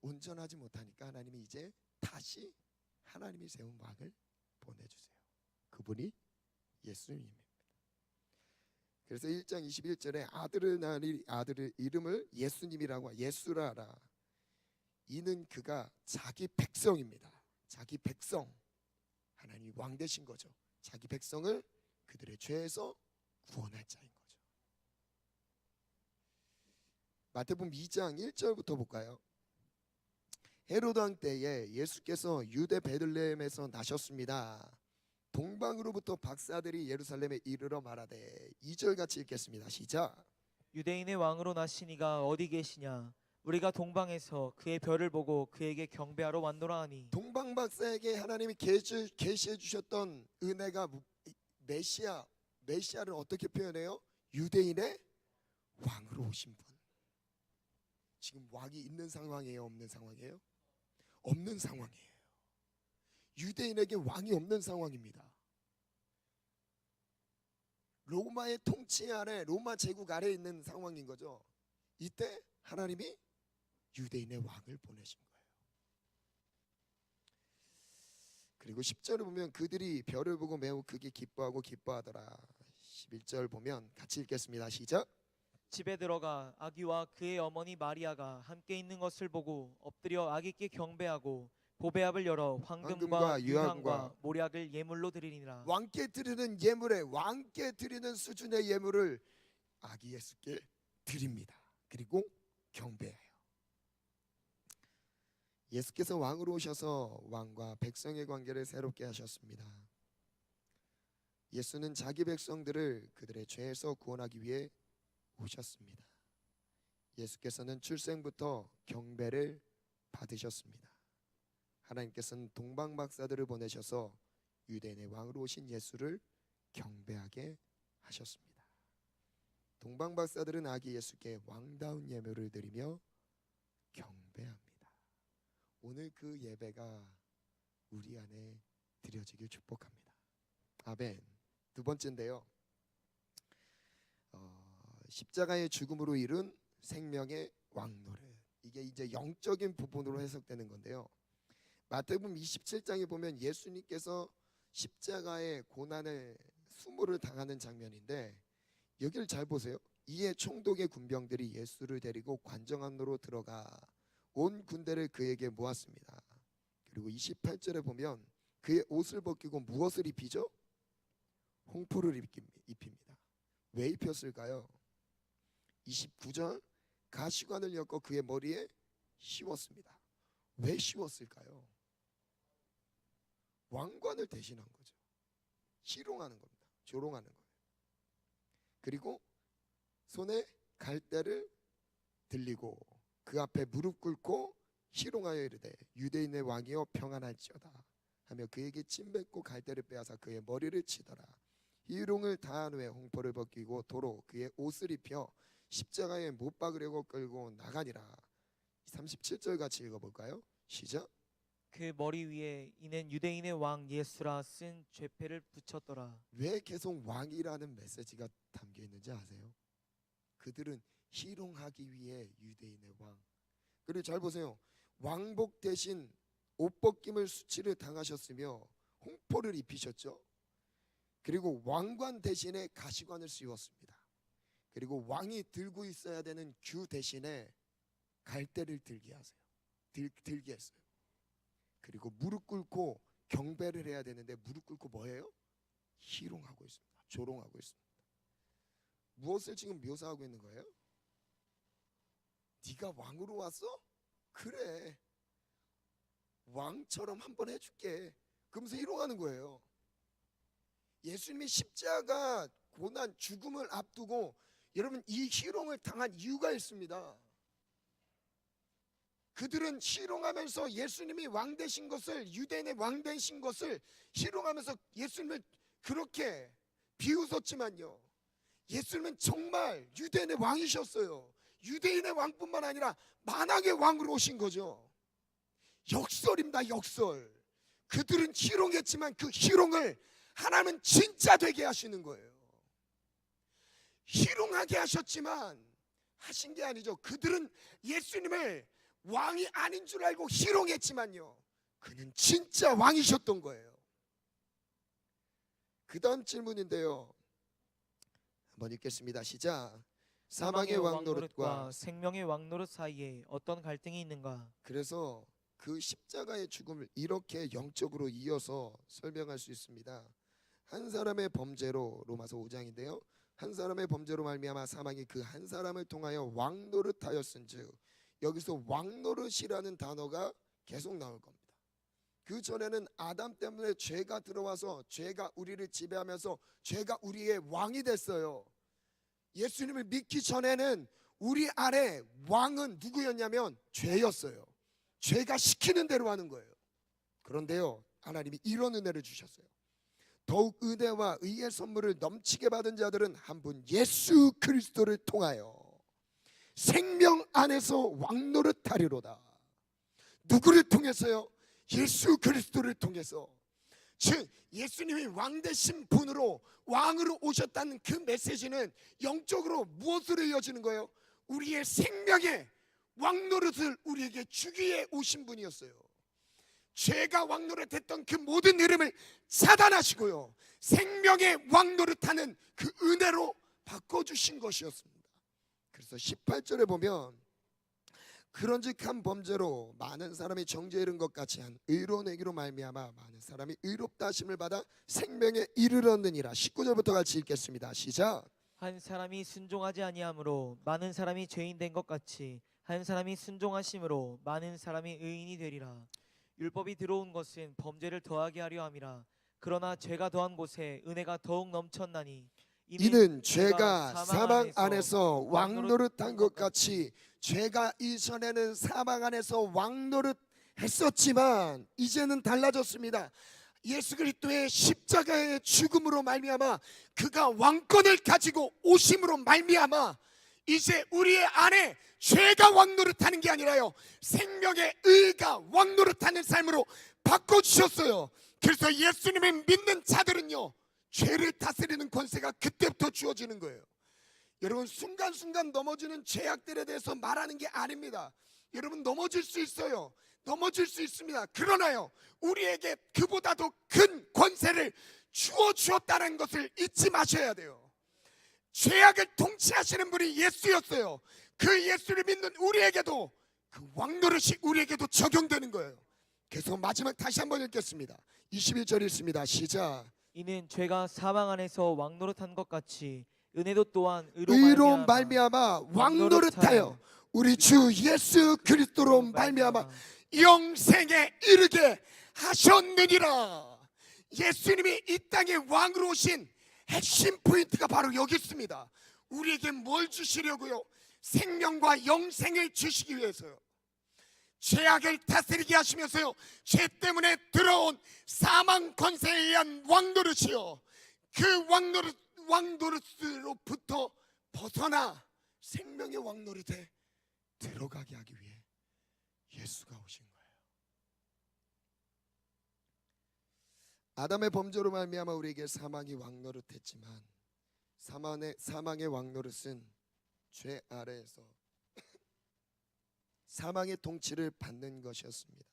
온전하지 못하니까 하나님이 이제 다시 하나님이 세운 왕을 보내주세요. 그분이 예수님입니다. 그래서 1장 21절에 아들의 이름을 예수님이라고, 예수라라. 이는 그가 자기 백성입니다. 자기 백성, 하나님이 왕 되신 거죠. 자기 백성을 그들의 죄에서 구원할 자인 거죠. 마태복음 2장 1절부터 볼까요? 헤로드 왕 때에 예수께서 유대 베들레헴에서 나셨습니다. 동방으로부터 박사들이 예루살렘에 이르러 말하되, 2절 같이 읽겠습니다. 시작. 유대인의 왕으로 나시니가 어디 계시냐? 우리가 동방에서 그의 별을 보고 그에게 경배하러 왔노라 하니. 동방 박사에게 하나님이 계시해 주셨던 은혜가 메시아를 어떻게 표현해요? 유대인의 왕으로 오신 분. 지금 왕이 있는 상황이에요, 없는 상황이에요? 없는 상황이에요. 유대인에게 왕이 없는 상황입니다. 로마의 통치 아래, 로마 제국 아래에 있는 상황인 거죠. 이때 하나님이 유대인의 왕을 보내신 거예요. 그리고 10절을 보면 그들이 별을 보고 매우 크게 기뻐하더라. 11절 보면 같이 읽겠습니다. 시작. 집에 들어가 아기와 그의 어머니 마리아가 함께 있는 것을 보고 엎드려 아기께 경배하고 보배압을 열어 황금과 유향과 모략을 예물로 드리니라. 왕께 드리는 예물에, 왕께 드리는 수준의 예물을 아기 예수께 드립니다. 그리고 경배해요. 예수께서 왕으로 오셔서 왕과 백성의 관계를 새롭게 하셨습니다. 예수는 자기 백성들을 그들의 죄에서 구원하기 위해 오셨습니다. 예수께서는 출생부터 경배를 받으셨습니다. 하나님께서는 동방 박사들을 보내셔서 유대인의 왕으로 오신 예수를 경배하게 하셨습니다. 동방 박사들은 아기 예수께 왕다운 예물을 드리며 경배합니다. 오늘 그 예배가 우리 안에 드려지길 축복합니다. 아멘. 두 번째인데요, 십자가의 죽음으로 이룬 생명의 왕노릇. 이게 이제 영적인 부분으로 해석되는 건데요, 마태복음 27장에 보면 예수님께서 십자가의 고난의 수모를 당하는 장면인데, 여기를 잘 보세요. 이에 총독의 군병들이 예수를 데리고 관정 안으로 들어가 온 군대를 그에게 모았습니다. 그리고 28절에 보면 그의 옷을 벗기고 무엇을 입히죠? 홍포를 입힙니다. 왜 입혔을까요? 29절 가시관을 엮어 그의 머리에 씌웠습니다. 왜 씌웠을까요? 왕관을 대신한 거죠. 희롱하는 겁니다. 조롱하는 거예요. 그리고 손에 갈대를 들리고 그 앞에 무릎 꿇고 희롱하여 이르되 유대인의 왕이여 평안할지어다 하며 그에게 침 뱉고 갈대를 빼앗아 그의 머리를 치더라. 희롱을 다한 후에 홍포를 벗기고 도로 그의 옷을 입혀 십자가에 못 박으려고 끌고 나가니라. 37절 같이 읽어볼까요? 시작. 그 머리 위에 이는 유대인의 왕 예수라 쓴 죄패를 붙였더라. 왜 계속 왕이라는 메시지가 담겨 있는지 아세요? 그들은 희롱하기 위해 유대인의 왕. 그리고 잘 보세요. 왕복 대신 옷 벗김을 수치를 당하셨으며 홍포를 입히셨죠. 그리고 왕관 대신에 가시관을 씌웠습니다. 그리고 왕이 들고 있어야 되는 규 대신에 갈대를 들게 하세요. 들게 했어요. 그리고 무릎 꿇고 경배를 해야 되는데 무릎 꿇고 뭐예요? 희롱하고 있습니다. 조롱하고 있습니다. 무엇을 지금 묘사하고 있는 거예요? 네가 왕으로 왔어? 그래, 왕처럼 한번 해줄게. 그러면서 희롱하는 거예요. 예수님이 십자가 고난 죽음을 앞두고 여러분 이 희롱을 당한 이유가 있습니다. 그들은 희롱하면서 예수님이 왕 되신 것을, 유대인의 왕 되신 것을 희롱하면서 예수님을 그렇게 비웃었지만요, 예수님은 정말 유대인의 왕이셨어요. 유대인의 왕뿐만 아니라 만왕의 왕으로 오신 거죠. 역설입니다. 역설. 그들은 희롱했지만 그 희롱을 하나님은 진짜 되게 하시는 거예요. 희롱하게 하셨지만 하신 게 아니죠. 그들은 예수님을 왕이 아닌 줄 알고 희롱했지만요, 그는 진짜 왕이셨던 거예요. 그 다음 질문인데요, 한번 읽겠습니다. 시작. 사망의 왕노릇과 생명의 왕노릇 사이에 어떤 갈등이 있는가? 그래서 그 십자가의 죽음을 이렇게 영적으로 이어서 설명할 수 있습니다. 한 사람의 범죄로, 로마서 5장인데요, 한 사람의 범죄로 말미암아 사망이 그 한 사람을 통하여 왕노릇하였은즉, 여기서 왕노릇이라는 단어가 계속 나올 겁니다. 그 전에는 아담 때문에 죄가 들어와서 죄가 우리를 지배하면서 죄가 우리의 왕이 됐어요. 예수님을 믿기 전에는 우리 아래 왕은 누구였냐면 죄였어요. 죄가 시키는 대로 하는 거예요. 그런데요, 하나님이 이런 은혜를 주셨어요. 더욱 은혜와 의의 선물을 넘치게 받은 자들은 한 분 예수 그리스도를 통하여 생명 안에서 왕노릇하리로다. 누구를 통해서요? 예수 그리스도를 통해서. 즉 예수님이 왕 되신 분으로 왕으로 오셨다는 그 메시지는 영적으로 무엇으로 이어지는 거예요? 우리의 생명의 왕노릇을 우리에게 주기 위해 오신 분이었어요. 죄가 왕노릇했던 그 모든 이름을 차단하시고요, 생명의 왕노릇하는 그 은혜로 바꿔주신 것이었습니다. 그래서 18절에 보면 그런즉 한 범죄로 많은 사람이 정죄에 이른 것 같이 한 의로운 행위로 말미암아 많은 사람이 의롭다 하심을 받아 생명에 이르렀느니라. 19절부터 같이 읽겠습니다. 시작. 한 사람이 순종하지 아니함으로 많은 사람이 죄인 된 것 같이 한 사람이 순종하심으로 많은 사람이 의인이 되리라. 율법이 들어온 것은 범죄를 더하게 하려 함이라. 그러나 죄가 더한 곳에 은혜가 더욱 넘쳤나니 이는 죄가 사망 안에서 왕노릇한 것 같이 죄가 이전에는 사망 안에서 왕노릇했었지만 이제는 달라졌습니다. 예수 그리스도의 십자가의 죽음으로 말미암아 그가 왕권을 가지고 오심으로 말미암아 이제 우리의 안에 죄가 왕노릇하는 게 아니라요, 생명의 의가 왕노릇하는 삶으로 바꿔주셨어요. 그래서 예수님을 믿는 자들은요, 죄를 다스리는 권세가 그때부터 주어지는 거예요. 여러분, 순간순간 넘어지는 죄악들에 대해서 말하는 게 아닙니다. 여러분, 넘어질 수 있어요. 넘어질 수 있습니다. 그러나요, 우리에게 그보다도 큰 권세를 주었다는 것을 잊지 마셔야 돼요. 죄악을 통치하시는 분이 예수였어요. 그 예수를 믿는 우리에게도 그 왕노릇이 우리에게도 적용되는 거예요. 그래서 마지막 다시 한번 읽겠습니다. 21절 읽습니다. 시작. 이는 죄가 사망 안에서 왕노릇한 것 같이 은혜도 또한 의로 말미암아 왕노릇하여 우리 주 예수 그리스도로 말미암아 영생에 이르게 하셨느니라. 예수님이 이 땅에 왕으로 오신 핵심 포인트가 바로 여기 있습니다. 우리에게 뭘 주시려고요? 생명과 영생을 주시기 위해서요. 죄악을 다스리게 하시면서요, 죄 때문에 들어온 사망 권세에 의한 왕노릇이요, 그 왕노릇으로부터 벗어나 생명의 왕노릇에 들어가게 하기 위해 예수가 오신 거예요. 아담의 범죄로 말미암아 우리에게 사망이 왕노릇했지만 사망의 왕노릇은 죄 아래에서 사망의 통치를 받는 것이었습니다.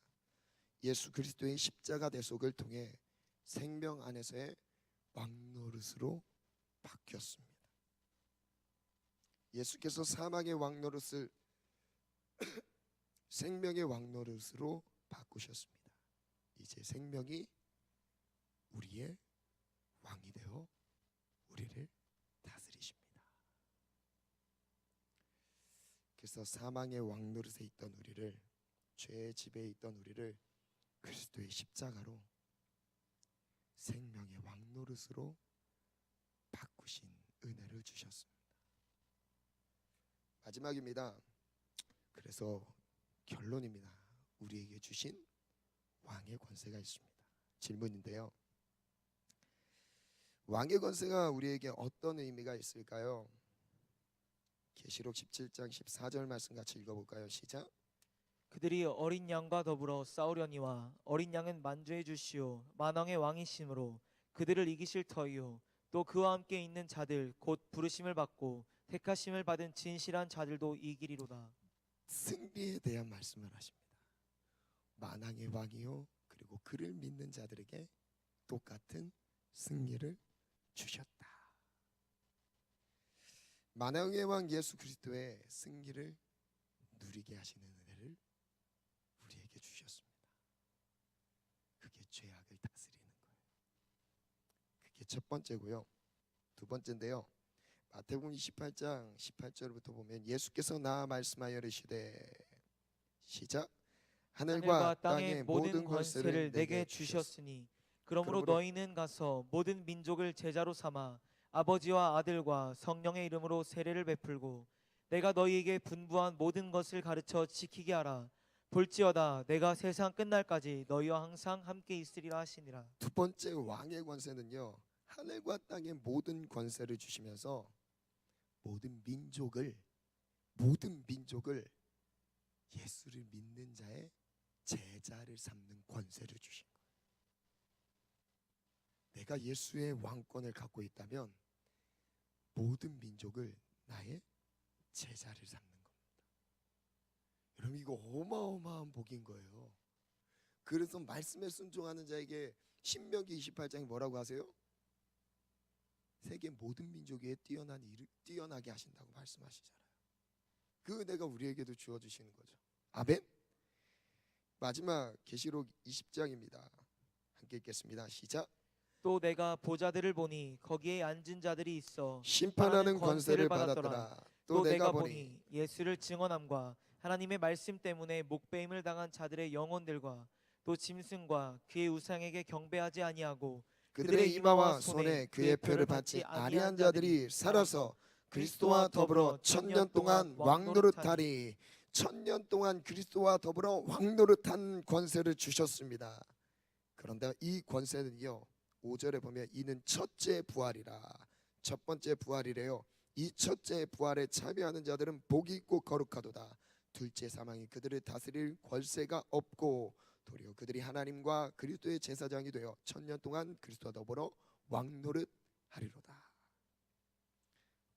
예수 그리스도의 십자가 대속을 통해 생명 안에서의 왕노릇으로 바뀌었습니다. 예수께서 사망의 왕노릇을 생명의 왕노릇으로 바꾸셨습니다. 이제 생명이 우리의 왕이 되어 우리를 다스리십니다. 그래서 사망의 왕노릇에 있던 우리를, 죄의 지배에 있던 우리를 그리스도의 십자가로 생명의 왕노릇으로 바꾸신 은혜를 주셨습니다. 마지막입니다. 그래서 결론입니다. 우리에게 주신 왕의 권세가 있습니다. 질문인데요, 왕의 권세가 우리에게 어떤 의미가 있을까요? 계시록 17장 14절 말씀 같이 읽어볼까요? 시작. 그들이 어린 양과 더불어 싸우려니와 어린 양은 만주해 주시오 만왕의 왕이심으로 그들을 이기실 터이요 또 그와 함께 있는 자들 곧 부르심을 받고 택하심을 받은 진실한 자들도 이기리로다. 승리에 대한 말씀을 하십니다. 만왕의 왕이요, 그리고 그를 믿는 자들에게 똑같은 승리를 주셨다. 만왕의 왕 예수 그리스도의 승리를 누리게 하시는 은혜를 우리에게 주셨습니다. 그게 죄악을 다스리는 거예요. 그게 첫 번째고요. 두 번째인데요, 마태복음 28장 18절부터 보면 예수께서 나와 말씀하여 이르시되, 시작. 하늘과 땅의 모든 권세를 내게 주셨으니 그러므로 너희는 가서 모든 민족을 제자로 삼아 아버지와 아들과 성령의 이름으로 세례를 베풀고 내가 너희에게 분부한 모든 것을 가르쳐 지키게 하라. 볼지어다 내가 세상 끝날까지 너희와 항상 함께 있으리라 하시니라. 두 번째 왕의 권세는요, 하늘과 땅의 모든 권세를 주시면서 모든 민족을 예수를 믿는 자의 제자를 삼는 권세를 주신 거예요. 내가 예수의 왕권을 갖고 있다면 모든 민족을 나의 제자를 삼는 겁니다. 여러분, 이거 어마어마한 복인 거예요. 그래서 말씀에 순종하는 자에게 신명기 28장이 뭐라고 하세요? 세계 모든 민족에 뛰어나게 하신다고 말씀하시잖아요. 그 은혜가 우리에게도 주어주시는 거죠. 아멘. 마지막 계시록 20장입니다. 함께 읽겠습니다. 시작. 또 내가 보좌들을 보니 거기에 앉은 자들이 있어 심판하는 권세를 받았더라. 또 내가 보니 예수를 증언함과 하나님의 말씀 때문에 목배임을 당한 자들의 영혼들과 또 짐승과 그의 우상에게 경배하지 아니하고 그들의 이마와 손에 그의 표를 받지 아니한 자들이 살아서 그리스도와 더불어 1000년 동안 왕노릇하리. 1000년 동안 그리스도와 더불어 왕노릇한 권세를 주셨습니다. 그런데 이 권세는요, 5절에 보면 이는 첫째 부활이라. 첫 번째 부활이래요. 이 첫째 부활에 참여하는 자들은 복이 있고 거룩하도다. 둘째 사망이 그들을 다스릴 권세가 없고 도리어 그들이 하나님과 그리스도의 제사장이 되어 1000년 동안 그리스도와 더불어 왕노릇 하리로다.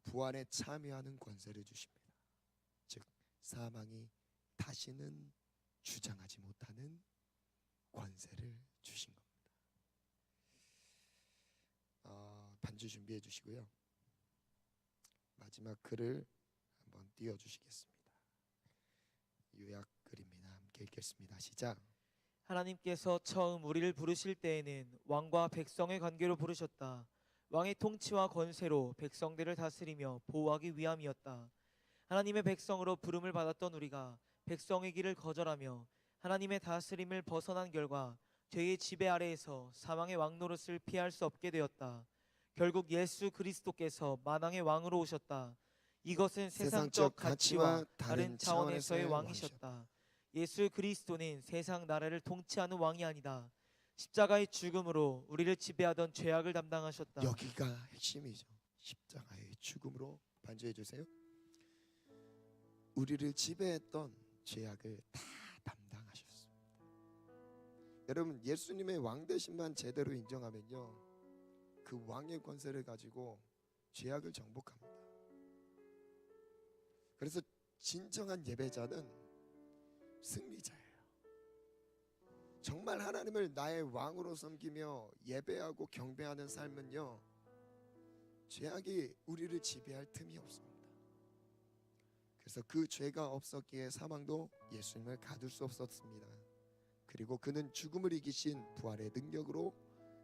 부활에 참여하는 권세를 주십니다. 즉 사망이 다시는 주장하지 못하는 권세를 주신 겁니다. 반주 준비해 주시고요. 마지막 글을 한번 띄워주시겠습니다. 요약 글입니다. 함께 읽겠습니다. 시작. 하나님께서 처음 우리를 부르실 때에는 왕과 백성의 관계로 부르셨다. 왕의 통치와 권세로 백성들을 다스리며 보호하기 위함이었다. 하나님의 백성으로 부름을 받았던 우리가 백성의 길을 거절하며 하나님의 다스림을 벗어난 결과 죄의 지배 아래에서 사망의 왕 노릇을 피할 수 없게 되었다. 결국 예수 그리스도께서 만왕의 왕으로 오셨다. 이것은 세상적 가치와 다른 차원에서의 왕이셨다. 예수 그리스도는 세상 나라를 통치하는 왕이 아니다. 십자가의 죽음으로 우리를 지배하던 죄악을 담당하셨다. 여기가 핵심이죠. 십자가의 죽음으로 반주해 주세요. 우리를 지배했던 죄악을 다 담당하셨습니다. 여러분, 예수님의 왕 되심만 제대로 인정하면요, 그 왕의 권세를 가지고 죄악을 정복합니다. 그래서 진정한 예배자는 승리자예요. 정말 하나님을 나의 왕으로 섬기며 예배하고 경배하는 삶은요, 죄악이 우리를 지배할 틈이 없습니다. 그래서 그 죄가 없었기에 사망도 예수님을 가둘 수 없었습니다. 그리고 그는 죽음을 이기신 부활의 능력으로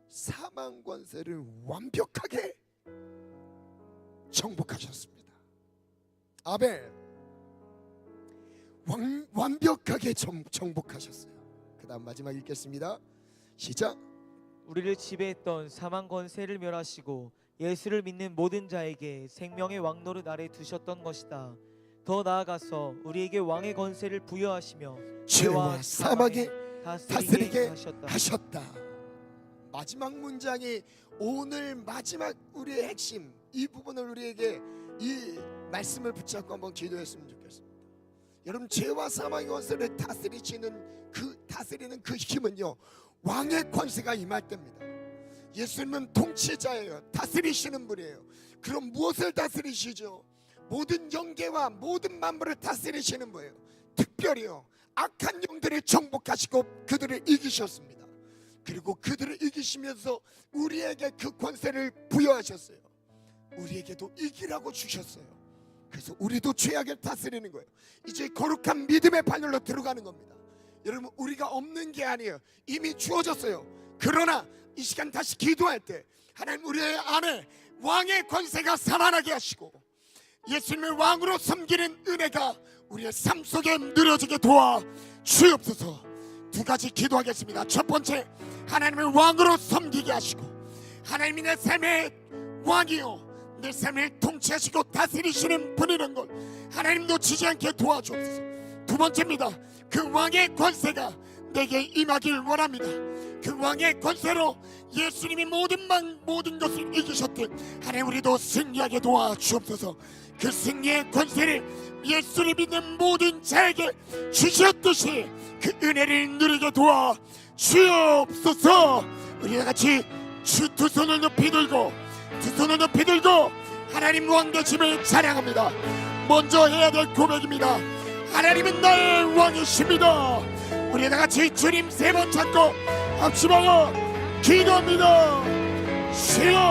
사망 권세를 완벽하게 정복하셨습니다. 아멘. 완벽하게 정복하셨어요. 그 다음 마지막 읽겠습니다. 시작. 우리를 지배했던 사망 권세를 멸하시고 예수를 믿는 모든 자에게 생명의 왕노릇 아래 두셨던 것이다. 더 나아가서 우리에게 왕의 권세를 부여하시며 죄와 사망에 다스리게 하셨다. 마지막 문장이 오늘 마지막 우리의 핵심, 이 부분을 우리에게 이 말씀을 붙잡고 한번 기도했으면 좋겠습니다. 여러분, 죄와 사망의 권세를 다스리는 그 힘은요, 왕의 권세가 임할 때입니다. 예수님은 통치자예요. 다스리시는 분이에요. 그럼 무엇을 다스리시죠? 모든 영계와 모든 만물을 다스리시는 거예요. 특별히요, 악한 영들을 정복하시고 그들을 이기셨습니다. 그리고 그들을 이기시면서 우리에게 그 권세를 부여하셨어요. 우리에게도 이기라고 주셨어요. 그래서 우리도 죄악을 다스리는 거예요. 이제 거룩한 믿음의 발열로 들어가는 겁니다. 여러분, 우리가 없는 게 아니에요. 이미 주어졌어요. 그러나 이 시간 다시 기도할 때 하나님, 우리 안에 왕의 권세가 살아나게 하시고 예수님을 왕으로 섬기는 은혜가 우리의 삶 속에 누려지게 도와 주옵소서. 두 가지 기도하겠습니다. 첫 번째, 하나님을 왕으로 섬기게 하시고 하나님이 내 삶의 왕이요, 내 삶을 통치하시고 다스리시는 분이라는 걸 하나님 놓치지 않게 도와주옵소서. 두 번째입니다. 그 왕의 권세가 내게 임하길 원합니다. 그 왕의 권세로 예수님이 모든 것을 이기셨듯 하나님, 우리도 승리하게 도와주옵소서. 그 승리의 권세를 예수를 믿는 모든 자에게 주셨듯이 그 은혜를 누리게 도와주옵소서. 우리 같이 두 손을 높이 들고 하나님 왕 되심을 찬양합니다. 먼저 해야 될 고백입니다. 하나님은 나의 왕이십니다. 우리 같이 주님 세 번 찾고 합심하여 기도합니다. 주여